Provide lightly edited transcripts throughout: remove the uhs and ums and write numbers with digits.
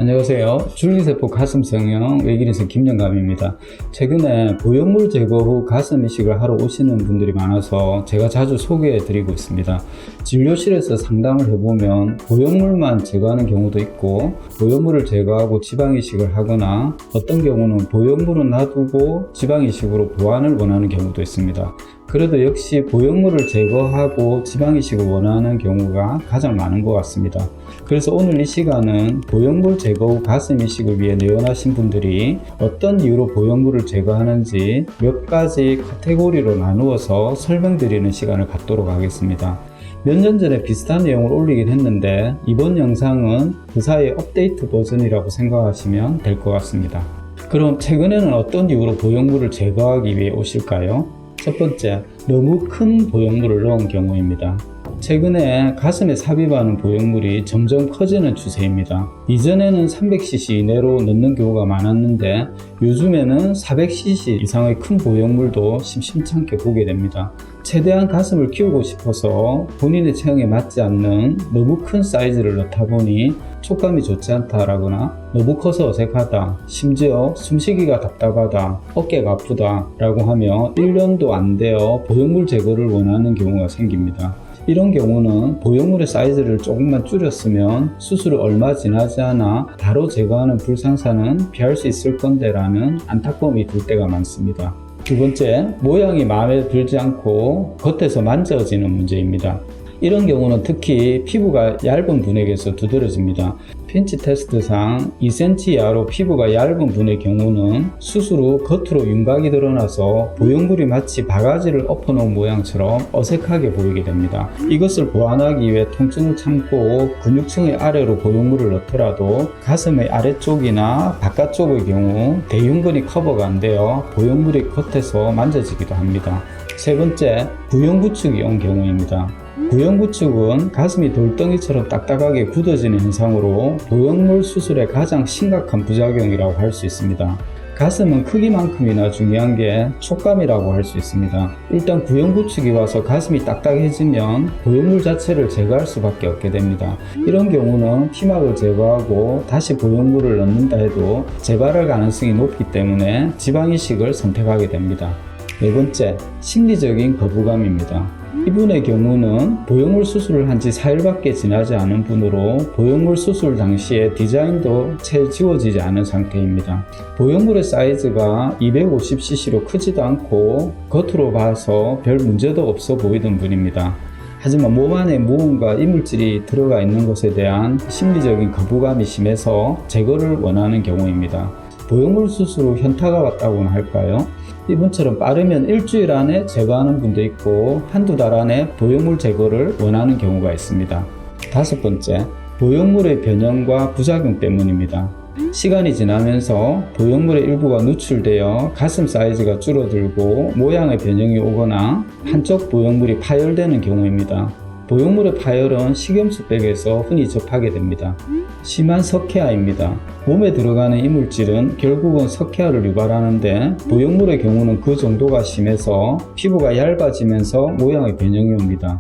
안녕하세요. 줄기세포 가슴성형 외길인생 김영감입니다. 최근에 보형물 제거 후 가슴 이식을 하러 오시는 분들이 많아서 제가 자주 소개해 드리고 있습니다. 진료실에서 상담을 해보면 보형물만 제거하는 경우도 있고, 보형물을 제거하고 지방 이식을 하거나 어떤 경우는 보형물은 놔두고 지방 이식으로 보완을 원하는 경우도 있습니다. 그래도 역시 보형물을 제거하고 지방 이식을 원하는 경우가 가장 많은 것 같습니다. 그래서 오늘 이 시간은 보형물 제거 후 가슴 이식을 위해 내원하신 분들이 어떤 이유로 보형물을 제거하는지 몇 가지 카테고리로 나누어서 설명드리는 시간을 갖도록 하겠습니다. 몇 년 전에 비슷한 내용을 올리긴 했는데 이번 영상은 그 사이의 업데이트 버전이라고 생각하시면 될 것 같습니다. 그럼 최근에는 어떤 이유로 보형물을 제거하기 위해 오실까요? 첫 번째, 너무 큰 보형물을 넣은 경우입니다. 최근에 가슴에 삽입하는 보형물이 점점 커지는 추세입니다. 이전에는 300cc 이내로 넣는 경우가 많았는데 요즘에는 400cc 이상의 큰 보형물도 심심찮게 보게 됩니다. 최대한 가슴을 키우고 싶어서 본인의 체형에 맞지 않는 너무 큰 사이즈를 넣다 보니 촉감이 좋지 않다라거나 너무 커서 어색하다, 심지어 숨쉬기가 답답하다, 어깨가 아프다 라고 하며 1년도 안 되어 보형물 제거를 원하는 경우가 생깁니다. 이런 경우는 보형물의 사이즈를 조금만 줄였으면 수술을 얼마 지나지 않아 바로 제거하는 불상사는 피할 수 있을 건데 라는 안타까움이 들 때가 많습니다. 두 번째, 모양이 마음에 들지 않고 겉에서 만져지는 문제입니다. 이런 경우는 특히 피부가 얇은 분에게서 두드러집니다. 핀치 테스트상 2cm 이하로 피부가 얇은 분의 경우는 수술 후 겉으로 윤곽이 드러나서 보형물이 마치 바가지를 엎어놓은 모양처럼 어색하게 보이게 됩니다. 이것을 보완하기 위해 통증을 참고 근육층의 아래로 보형물을 넣더라도 가슴의 아래쪽이나 바깥쪽의 경우 대흉근이 커버가 안 되어 보형물이 겉에서 만져지기도 합니다. 세 번째, 구형구축이 온 경우입니다. 구형구축은 가슴이 돌덩이처럼 딱딱하게 굳어지는 현상으로 보형물 수술의 가장 심각한 부작용이라고 할 수 있습니다. 가슴은 크기만큼이나 중요한 게 촉감이라고 할 수 있습니다. 일단 구형구축이 와서 가슴이 딱딱해지면 보형물 자체를 제거할 수밖에 없게 됩니다. 이런 경우는 피막을 제거하고 다시 보형물을 넣는다 해도 재발할 가능성이 높기 때문에 지방이식을 선택하게 됩니다. 네 번째, 심리적인 거부감입니다. 이분의 경우는 보형물 수술을 한 지 4일밖에 지나지 않은 분으로 보형물 수술 당시에 디자인도 채 지워지지 않은 상태입니다. 보형물의 사이즈가 250cc로 크지도 않고 겉으로 봐서 별 문제도 없어 보이던 분입니다. 하지만 몸 안에 무언가 이물질이 들어가 있는 것에 대한 심리적인 거부감이 심해서 제거를 원하는 경우입니다. 보형물 수술 후 현타가 왔다고나 할까요? 이분처럼 빠르면 일주일 안에 제거하는 분도 있고 한두 달 안에 보형물 제거를 원하는 경우가 있습니다. 다섯 번째, 보형물의 변형과 부작용 때문입니다. 시간이 지나면서 보형물의 일부가 누출되어 가슴 사이즈가 줄어들고 모양의 변형이 오거나 한쪽 보형물이 파열되는 경우입니다. 보형물의 파열은 식염수백에서 흔히 접하게 됩니다. 심한 석회화입니다. 몸에 들어가는 이물질은 결국은 석회화를 유발하는데 보형물의 경우는 그 정도가 심해서 피부가 얇아지면서 모양의 변형이 옵니다.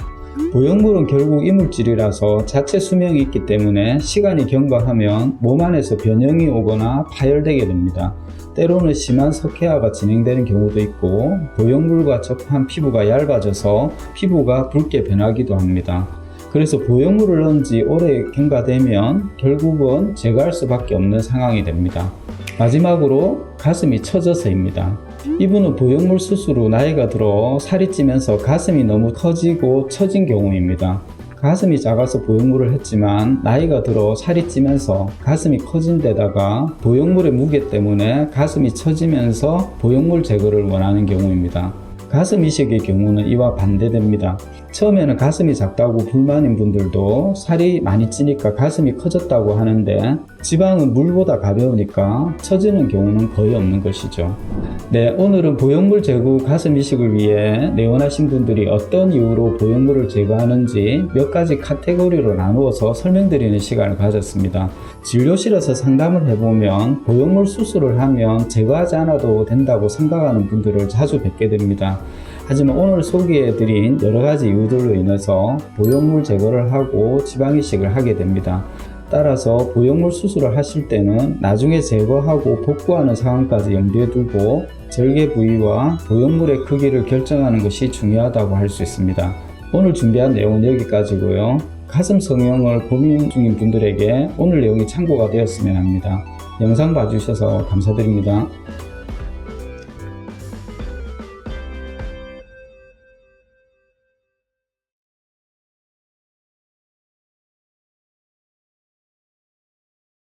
보형물은 결국 이물질이라서 자체 수명이 있기 때문에 시간이 경과하면 몸 안에서 변형이 오거나 파열되게 됩니다. 때로는 심한 석회화가 진행되는 경우도 있고 보형물과 접한 피부가 얇아져서 피부가 붉게 변하기도 합니다. 그래서 보형물을 넣은 지 오래 경과되면 결국은 제거할 수밖에 없는 상황이 됩니다. 마지막으로 가슴이 처져서입니다. 이분은 보형물 수술 후 나이가 들어 살이 찌면서 가슴이 너무 커지고 처진 경우입니다. 가슴이 작아서 보형물을 했지만 나이가 들어 살이 찌면서 가슴이 커진 데다가 보형물의 무게 때문에 가슴이 처지면서 보형물 제거를 원하는 경우입니다. 가슴 이식의 경우는 이와 반대됩니다. 처음에는 가슴이 작다고 불만인 분들도 살이 많이 찌니까 가슴이 커졌다고 하는데 지방은 물보다 가벼우니까 처지는 경우는 거의 없는 것이죠. 네, 오늘은 보형물 제거 후 가슴 이식을 위해 내원하신 분들이 어떤 이유로 보형물을 제거하는지 몇 가지 카테고리로 나누어서 설명드리는 시간을 가졌습니다. 진료실에서 상담을 해보면 보형물 수술을 하면 제거하지 않아도 된다고 생각하는 분들을 자주 뵙게 됩니다. 하지만 오늘 소개해드린 여러가지 이유들로 인해서 보형물 제거를 하고 지방이식을 하게 됩니다. 따라서 보형물 수술을 하실 때는 나중에 제거하고 복구하는 상황까지 염두에 두고 절개 부위와 보형물의 크기를 결정하는 것이 중요하다고 할 수 있습니다. 오늘 준비한 내용은 여기까지고요. 가슴 성형을 고민 중인 분들에게 오늘 내용이 참고가 되었으면 합니다. 영상 봐주셔서 감사드립니다.